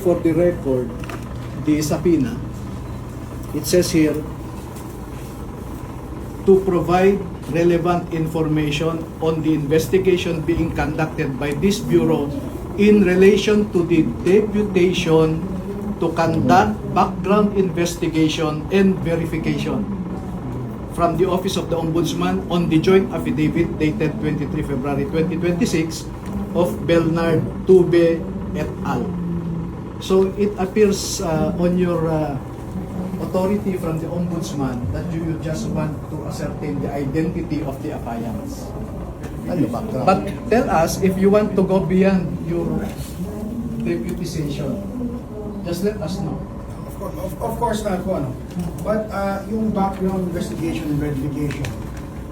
for the record the subpoena, it says here, to provide relevant information on the investigation being conducted by this Bureau in relation to the deputation to conduct background investigation and verification from the Office of the Ombudsman on the joint affidavit dated 23 February 2026 of Bernard Tube et al. So it appears on your authority from the Ombudsman that you just want to ascertain the identity of the affiants. But tell us if you want to go beyond your deputization. Just let us know. Of course not po, ano. But yung background investigation and verification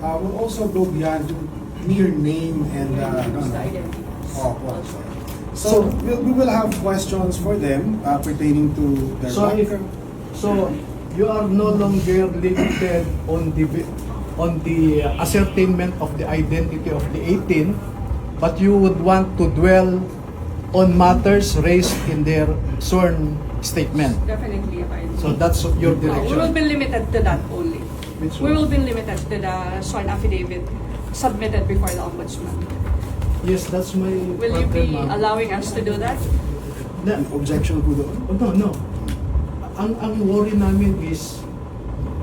will also go beyond mere name and So we will have questions for them pertaining to their background. So you are no longer limited on the ascertainment of the identity of the 18, but you would want to dwell on matters raised in their sworn statement. Definitely, So that's your direction. We will be limited to that only. Which We one? will be limited to the sworn affidavit submitted before the Ombudsman. Yes, that's my Will you be ma'am. allowing us to do that? Na- Objection po doon? Oh, no. Ang worry namin is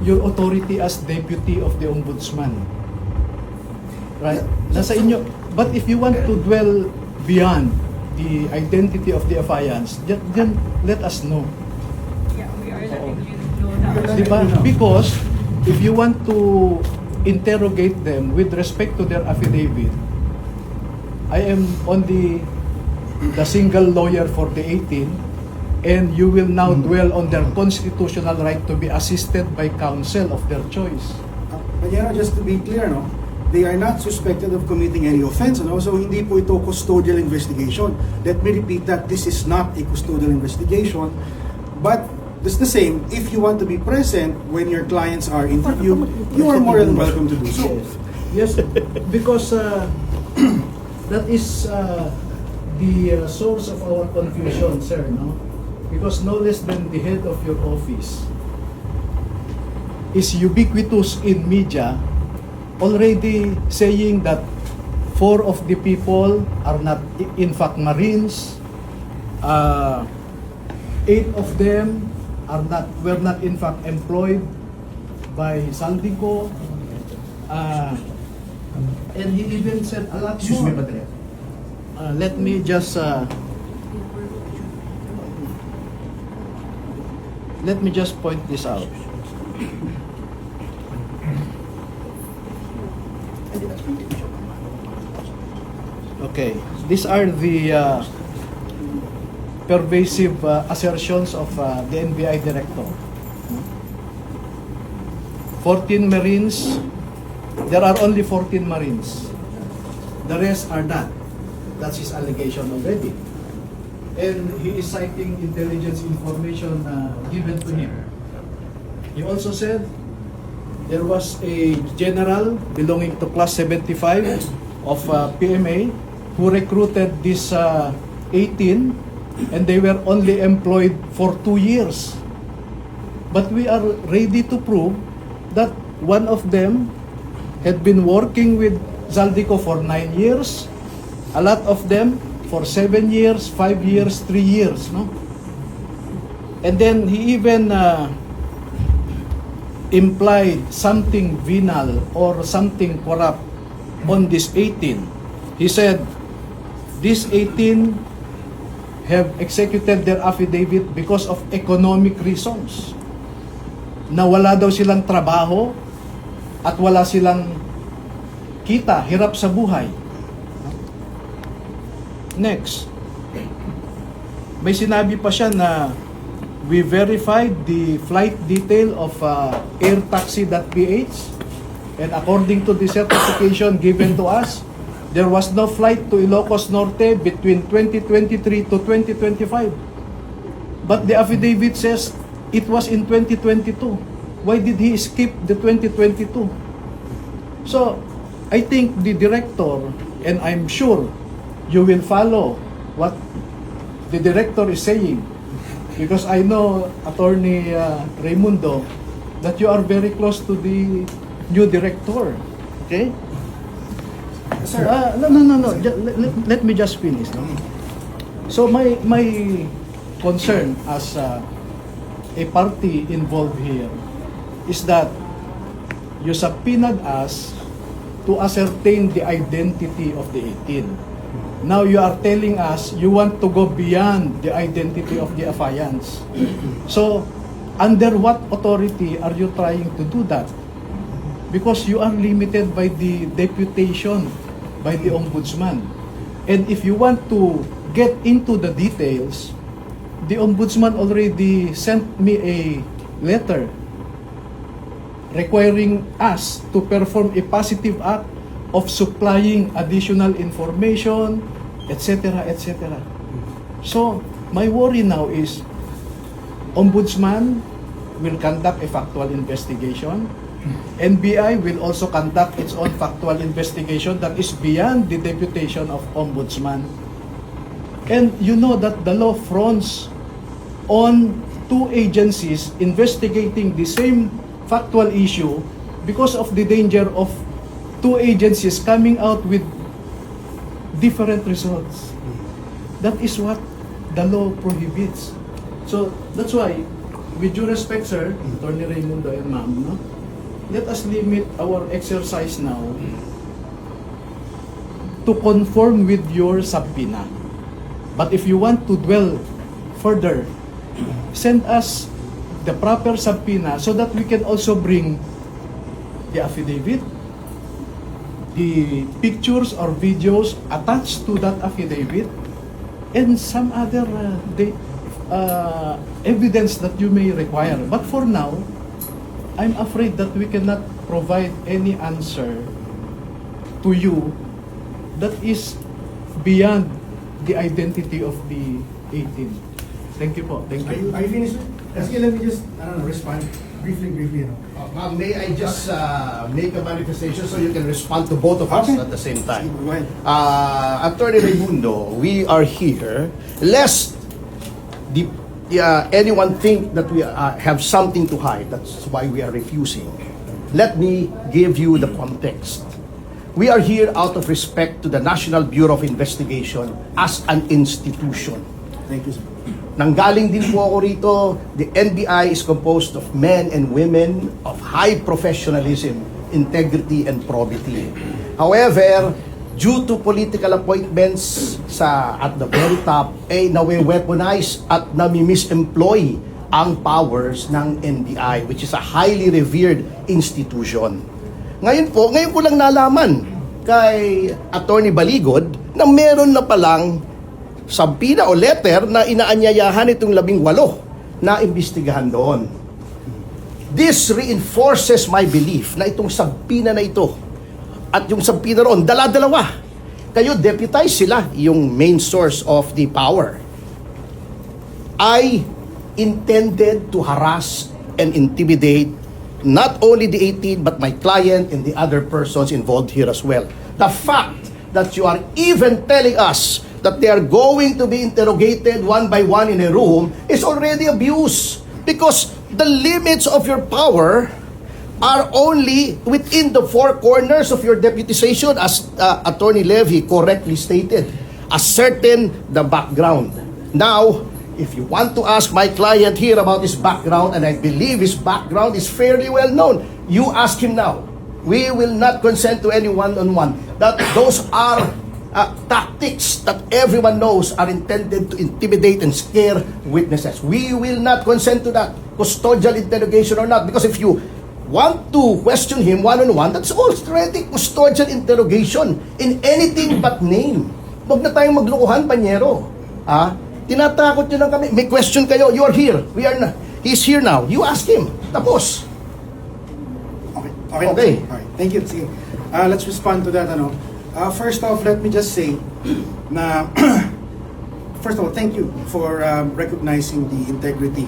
your authority as deputy of the ombudsman. Right? Nasa inyo. But if you want to dwell beyond the identity of the affiants, then let us know. Yeah, we are letting you know that. Diba? Because if you want to interrogate them with respect to their affidavit, I am on the single lawyer for the 18, and you will now dwell on their constitutional right to be assisted by counsel of their choice. But just to be clear, no, they are not suspected of committing any offense, no? So hindi po ito custodial investigation. Let me repeat that this is not a custodial investigation, but it's the same. If you want to be present when your clients are interviewed, you are more than welcome to do so. Yes, because that is the source of our confusion, sir, no? Because no less than the head of your office is ubiquitous in media, already saying that 4 of the people are not in fact Marines, 8 of them were not in fact employed by Saldico, and he even said a lot more. Let me just point this out. Okay, these are the pervasive assertions of the NBI director. 14 Marines, there are only 14 Marines. The rest are not. That's his allegation already. And he is citing intelligence information given to him. He also said there was a general belonging to class 75 of PMA who recruited this 18, and they were only employed for 2 years. But we are ready to prove that one of them had been working with Zaldico for 9 years, a lot of them for 7 years, 5 years, 3 years, no? And then he even implied something venal or something corrupt on this 18. He said, these 18 have executed their affidavit because of economic reasons. Na wala daw silang trabaho at wala silang kita, hirap sa buhay. Next, may sinabi pa siya na we verified the flight detail of airtaxi.ph, and according to the certification given to us, there was no flight to Ilocos Norte between 2023 to 2025. But the affidavit says it was in 2022. Why did he skip the 2022? So, I think the director, and I'm sure you will follow what the director is saying, Because I know, Attorney Raimundo, that you are very close to the new director. Okay? Sir, No. Let me just finish. No? So my concern as a party involved here is that you subpoenaed us to ascertain the identity of the 18. Now you are telling us you want to go beyond the identity of the affiants. So, under what authority are you trying to do that? Because you are limited by the deputation by the Ombudsman. And if you want to get into the details, the Ombudsman already sent me a letter requiring us to perform a positive act of supplying additional information, etc., etc. So, my worry now is, Ombudsman will conduct a factual investigation. NBI will also conduct its own factual investigation that is beyond the deputation of Ombudsman. And you know that the law fronts on two agencies investigating the same factual issue because of the danger of two agencies coming out with different results. That is what the law prohibits. So that's why, with due respect, sir, Attorney Raimundo and ma'am, no? Let us limit our exercise now to conform with your subpoena. But if you want to dwell further, send us the proper subpoena so that we can also bring the affidavit, the pictures or videos attached to that affidavit, and some other evidence that you may require. But for now, I'm afraid that we cannot provide any answer to you that is beyond the identity of the 18. Thank you po. Thank you. are you finished? Sige, let me just, respond briefly, you know. Ma'am, may I just make a manifestation so you can respond to both of us Okay. at the same time? Go ahead. Attorney Raimundo, we are here lest anyone think that we have something to hide. That's why we are refusing. Let me give you the context. We are here out of respect to the National Bureau of Investigation as an institution. Thank you, sir. Nanggaling din po ako rito, the NBI is composed of men and women of high professionalism, integrity, and probity. However, due to political appointments at the very top, nawe-weaponize at nami-misemploy ang powers ng NBI, which is a highly revered institution. Ngayon ko lang nalaman kay Attorney Baligod na meron na palang subpoena o letter na inaanyayahan itong 18 na imbestigahan doon. This reinforces my belief na itong subpoena na ito at yung subpoena roon, dala-dalawa. Kayo, deputize sila, yung main source of the power. I intended to harass and intimidate not only the 18 but my client and the other persons involved here as well. The fact that you are even telling us that they are going to be interrogated one by one in a room is already abuse, because the limits of your power are only within the four corners of your deputization, as Attorney Levy correctly stated, ascertain the background. Now, if you want to ask my client here about his background, and I believe his background is fairly well known, you ask him now. We will not consent to any one-on-one. That those are tactics that everyone knows are intended to intimidate and scare witnesses. We will not consent to that, custodial interrogation or not, because if you want to question him one-on-one, that's already custodial interrogation in anything but name. Huwag na tayong maglukuhan, panyero. Tinatakot nyo lang kami. May question kayo, you are here. We are na. He's here now. You ask him. Tapos. Okay. Okay. Alright, thank you. Sige. Let's respond to that. First off, let me just say na first of all, thank you for recognizing the integrity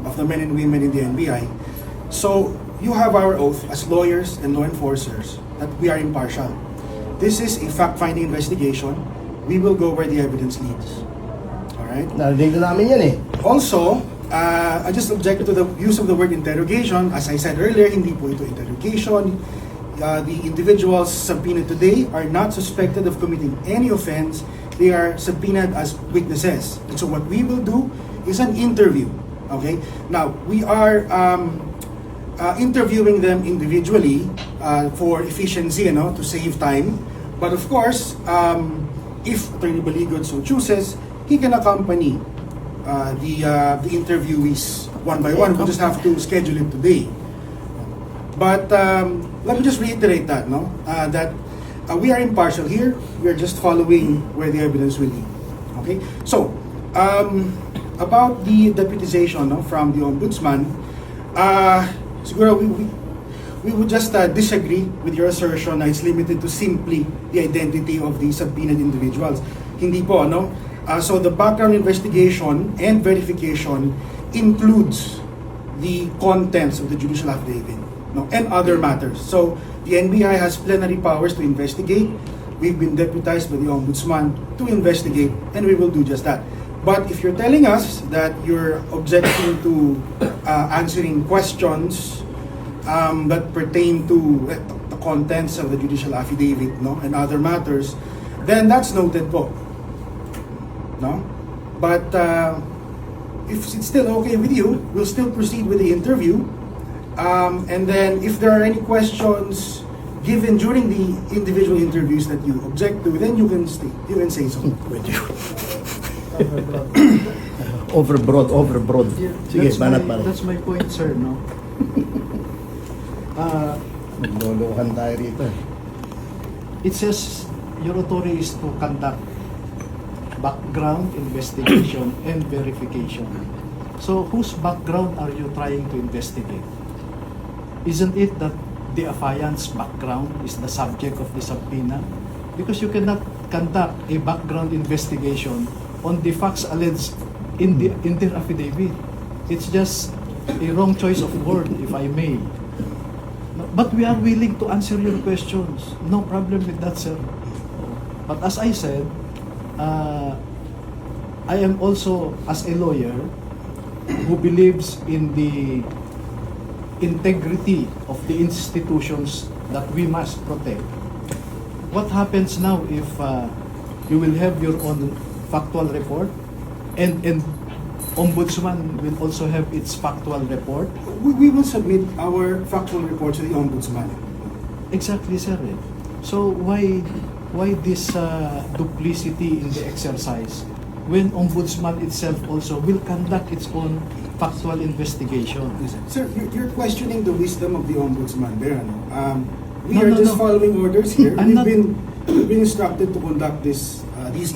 of the men and women in the NBI. So, you have our oath as lawyers and law enforcers that we are impartial. This is a fact-finding investigation. We will go where the evidence leads. Alright? Narinig na namin yan eh. Also, I just objected to the use of the word interrogation. As I said earlier, hindi po ito interrogation. The individuals subpoenaed today are not suspected of committing any offense. They are subpoenaed as witnesses. And so what we will do is an interview. Okay? Now, we are interviewing them individually for efficiency, to save time. But of course, if Attorney Baligon so chooses, he can accompany the interviewees one by one. We just have to schedule it today. But let me just reiterate that, that we are impartial here. We are just following where the evidence will lead. Okay? So, about the deputization from the Ombudsman, siguro we would just disagree with your assertion na it's limited to simply the identity of the subpoenaed individuals. Hindi po, so the background investigation and verification includes the contents of the judicial affidavit, and other matters. So the NBI has plenary powers to investigate. We've been deputized by the Ombudsman to investigate, and we will do just that. But if you're telling us that you're objecting to answering questions that pertain to the contents of the judicial affidavit, and other matters, then that's noted po. But if it's still okay with you, we'll still proceed with the interview. And then if there are any questions given during the individual interviews that you object to, then you can say so. Overbroad. Sige, banat. That's my point, sir, Magluluhan tayo rito. It says your authority is to conduct background investigation and verification. So whose background are you trying to investigate? Isn't it that the affiant's background is the subject of the subpoena? Because you cannot conduct a background investigation on the facts alleged in their affidavit. It's just a wrong choice of word, if I may. But we are willing to answer your questions. No problem with that, sir. But as I said, I am also, as a lawyer, who believes in the integrity of the institutions that we must protect. What happens now if you will have your own factual report and Ombudsman will also have its factual report? We will submit our factual report to the Ombudsman. Exactly, sir. So why this duplicity in the exercise when Ombudsman itself also will conduct its own factual investigation? Sir, you're questioning the wisdom of the Ombudsman there. We No, are no, just no. following orders here. I'm not- We've been instructed to conduct these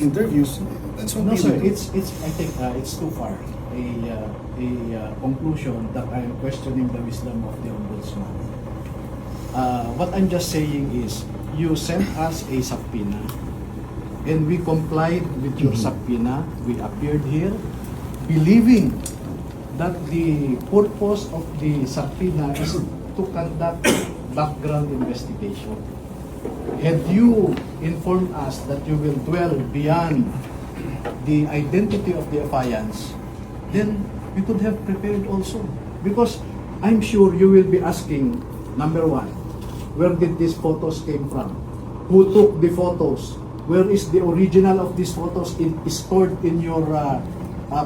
interviews. That's what No, we sir. will do. I think it's too far. A conclusion that I am questioning the wisdom of the Ombudsman. What I'm just saying is, you sent us a subpoena, and we complied with your subpoena. We appeared here, believing that the purpose of the subpoena is to conduct background investigation. Had you informed us that you will dwell beyond the identity of the affiants, then we could have prepared also. Because I'm sure you will be asking, number one, where did these photos came from? Who took the photos? Where is the original of these photos is stored in your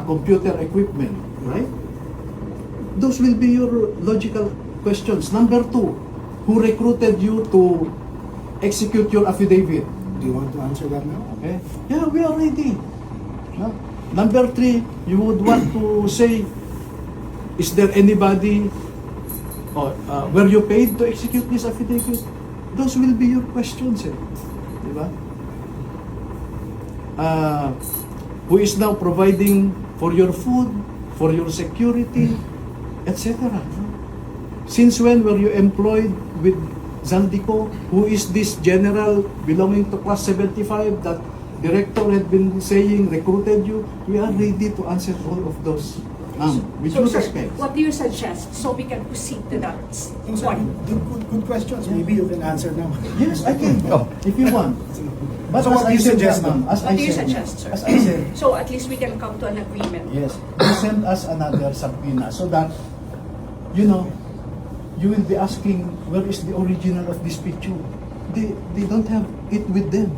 computer equipment, right? Those will be your logical questions. Number two, who recruited you to execute your affidavit? Do you want to answer that now? Okay? Yeah, we are ready. No? Number three, you would want to say, is there anybody, were you paid to execute this affidavit? Those will be your questions. Diba? Who is now providing for your food, for your security, etc. Since when were you employed with Zaldico? Who is this general belonging to class 75 that director had been saying recruited you? We are ready to answer all of those With So, due sir, respect. what do you suggest so we can proceed to that Those are point? good questions. Maybe you can answer now. Yes, I can. Oh. If you want. But So as what I do you said, suggest, ma'am, as What I do you said, suggest, sir? as I said, So at least we can come to an agreement. yes, they send us another subpoena so that, you know, you will be asking, where is the original of this picture? They don't have it with them.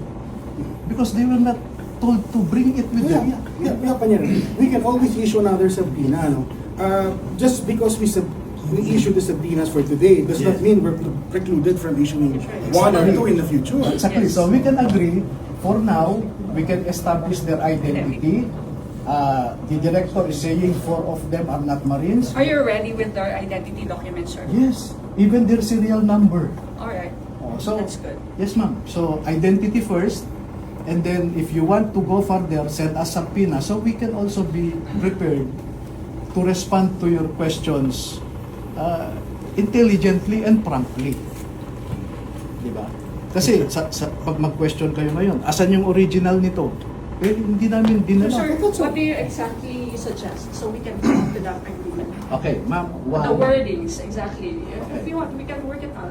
Because they were not told to bring it with them. We can always issue another subpoena. No? Just because we issue the subpoenas for today does not Yes. mean we're precluded from issuing Right. one or two in the future. Exactly. Yes. So we can agree, for now, we can establish their identity. The director is saying 4 of them are not Marines. Are you ready with their identity documents, sir? Yes, even their serial number. All right. So, That's good. yes, ma'am. So, identity first, and then if you want to go further, send us subpoena so we can also be prepared to respond to your questions intelligently and promptly. Diba? Kasi pag mag-question kayo ngayon, asan yung original nito? Eh, hindi namin So, dinala. sir, what do you exactly suggest so we can come to that agreement? Okay, ma'am. The One. wordings, exactly. If Okay. you want, we can work it out.